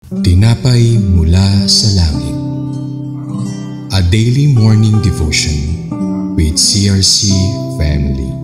Tinapay mula sa langit. A daily morning devotion with CRC Family.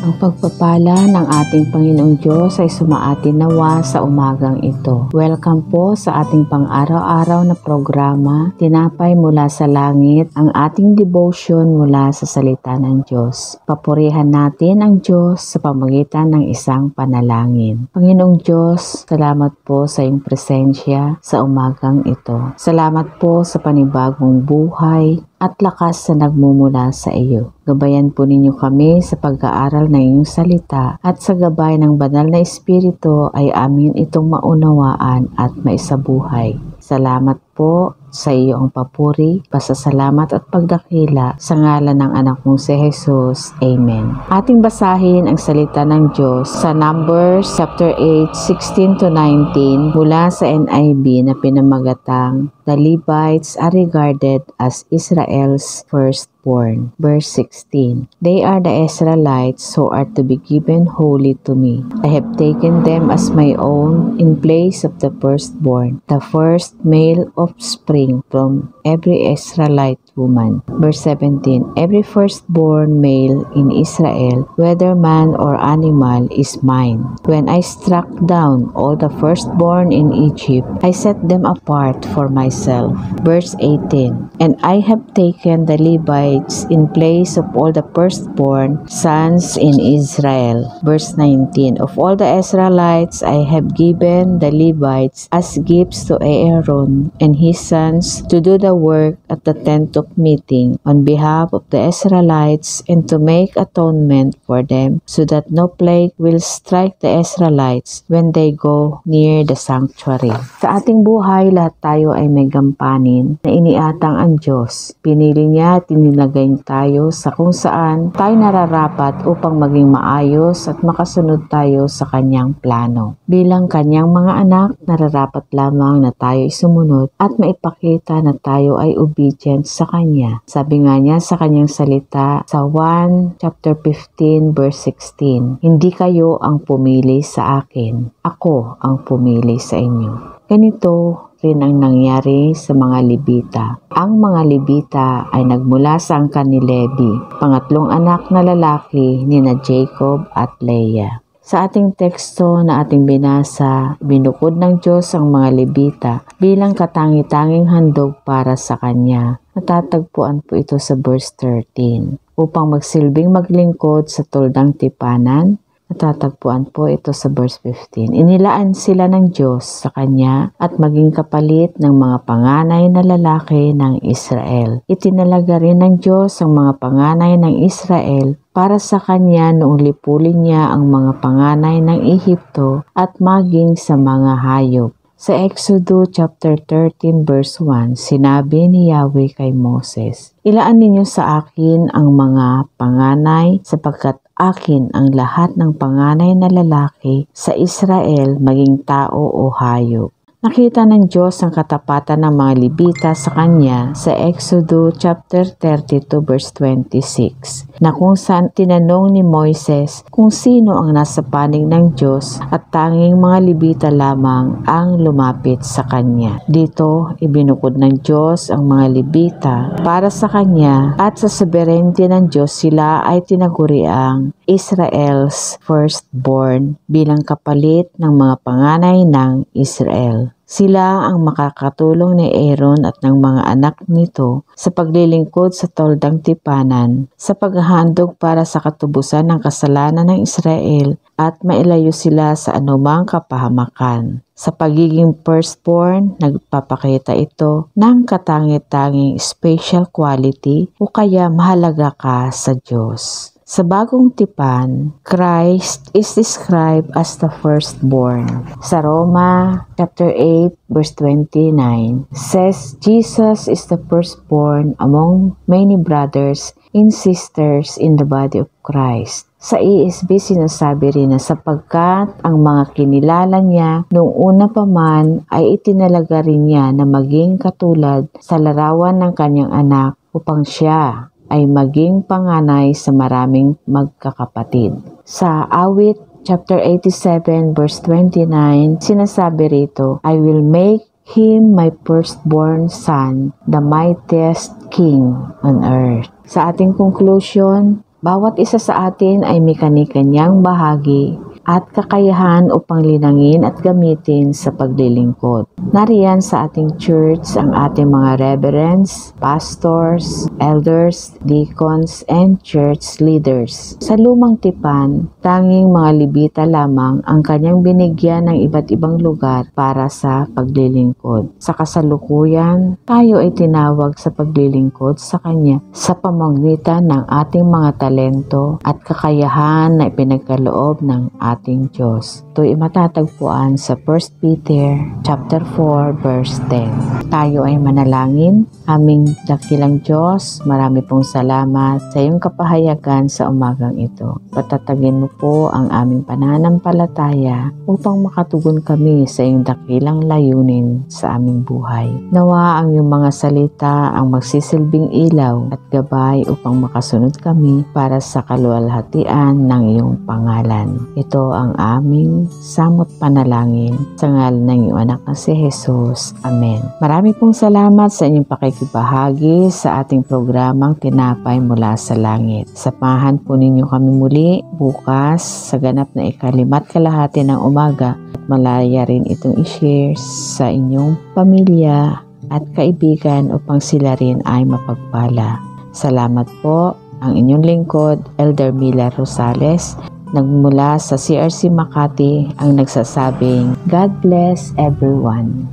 Ang pagpapala ng ating Panginoong Diyos ay sumaatin nawa sa umagang ito. Welcome po sa ating pang-araw-araw na programa, Tinapay mula sa langit, ang ating devotion mula sa salita ng Diyos. Papurihan natin ang Diyos sa pamamagitan ng isang panalangin. Panginoong Diyos, salamat po sa iyong presensya sa umagang ito. Salamat po sa panibagong buhay at lakas na nagmumula sa iyo. Gabayan po ninyo kami sa pag-aaral ng iyong salita at sa gabay ng banal na Espiritu ay amin itong maunawaan at maisabuhay. Salamat po sa iyo ang papuri, pasasalamat at pagdakila sa ngalan ng anak mong si Jesus. Amen. Ating basahin ang salita ng Diyos sa Numbers chapter 8, 16-19 mula sa NIV na pinamagatang, The Levites are regarded as Israel's firstborn. Verse 16, They are the Israelites who are to be given wholly to me. I have taken them as my own in place of the firstborn, the first male offspring from every Israelite woman. Verse 17, Every firstborn male in Israel, whether man or animal, is mine. When I struck down all the firstborn in Egypt, I set them apart for myself. Verse 18, And I have taken the Levites in place of all the firstborn sons in Israel. Verse 19, Of all the Israelites, I have given the Levites as gifts to Aaron and his sons to do the work at the tent of meeting on behalf of the Israelites and to make atonement for them so that no plague will strike the Israelites when they go near the sanctuary. Sa ating buhay, lahat tayo ay may gampanin na iniatang ang Diyos. Pinili niya at inilagay tayo sa kung saan tayo nararapat upang maging maayos at makasunod tayo sa kanyang plano. Bilang kanyang mga anak, nararapat lamang na tayo sumunod at maipakita na tayo ay obedient sa Kanya. Sabi nga niya sa Kanyang salita sa 1 chapter 15 verse 16, Hindi kayo ang pumili sa akin, ako ang pumili sa inyo. Ganito rin ang nangyari sa mga Levita. Ang mga Levita ay nagmula sa angkan ni Levi, pangatlong anak na lalaki ni na Jacob at Leah. Sa ating teksto na ating binasa, binukod ng Diyos ang mga Levita bilang katangi-tanging handog para sa Kanya. Natatagpuan po ito sa verse 13. Upang magsilbing maglingkod sa tuldang tipanan, natatagpuan po ito sa verse 15. Inilaan sila ng Diyos sa Kanya at maging kapalit ng mga panganay na lalaki ng Israel. Itinalaga rin ng Diyos ang mga panganay ng Israel para sa Kanya noong lipulin niya ang mga panganay ng Ehipto at maging sa mga hayop. Sa Exodus chapter 13 verse 1, sinabi ni Yahweh kay Moses, Ilaan ninyo sa akin ang mga panganay sapagkat akin ang lahat ng panganay na lalaki sa Israel maging tao o hayop. Nakita ng Diyos ang katapatan ng mga Levita sa Kanya sa Exodus chapter 32 verse 26 na kung saan tinanong ni Moises kung sino ang nasa panig ng Diyos at tanging mga Levita lamang ang lumapit sa Kanya. Dito, ibinukod ng Diyos ang mga Levita para sa Kanya at sa sovereignty ng Diyos sila ay tinaguriang Israel's firstborn bilang kapalit ng mga panganay ng Israel. Sila ang makakatulong ni Aaron at ng mga anak nito sa paglilingkod sa toldang tipanan, sa paghahandog para sa katubusan ng kasalanan ng Israel at mailayo sila sa anumang kapahamakan. Sa pagiging firstborn, nagpapakita ito ng katangi-tanging special quality o kaya mahalaga ka sa Diyos. Sa bagong tipan, Christ is described as the firstborn. Sa Roma chapter 8 verse 29 says, Jesus is the firstborn among many brothers and sisters in the body of Christ. Sa ESV sinasabi rin na sapagkat ang mga kinilala niya noong una pa man ay itinalaga rin niya na maging katulad sa larawan ng kanyang anak upang siya ay maging panganay sa maraming magkakapatid. Sa Awit chapter 87 verse 29, sinasabi rito, I will make him my firstborn son, the mightiest king on earth. Sa ating conclusion, bawat isa sa atin ay may kani-kanyang bahagi at kakayahan upang linangin at gamitin sa paglilingkod. Nariyan sa ating church ang ating mga reverends, pastors, elders, deacons, and church leaders. Sa lumang tipan, tanging mga libita lamang ang kanyang binigyan ng iba't ibang lugar para sa paglilingkod. Sa kasalukuyan, tayo ay tinawag sa paglilingkod sa kanya sa pamamagitan ng ating mga talento at kakayahan na ipinagkaloob ng ating Diyos. Ito ay matatagpuan sa 1 Peter chapter 4 verse 10. Tayo ay manalangin. Aming dakilang Diyos, marami pong salamat sa iyong kapahayagan sa umagang ito. Patatagin mo po ang aming pananampalataya upang makatugon kami sa iyong dakilang layunin sa aming buhay. Nawa ang iyong mga salita ang magsisilbing ilaw at gabay upang makasunod kami para sa kaluwalhatian ng iyong pangalan. Ito ang aming samot panalangin sa ngalan ng iyong anak na si Jesus. Amen. Marami pong salamat sa inyong pakikibahagi sa ating programang Tinapay Mula sa Langit. Samahan po ninyo kami muli bukas sa ganap na 5:30 ng umaga at malaya rin itong i-share sa inyong pamilya at kaibigan upang sila rin ay mapagpala. Salamat po. Ang inyong lingkod, Elder Mila Rosales, nagmula sa CRC Makati, ang nagsasabing, God bless everyone.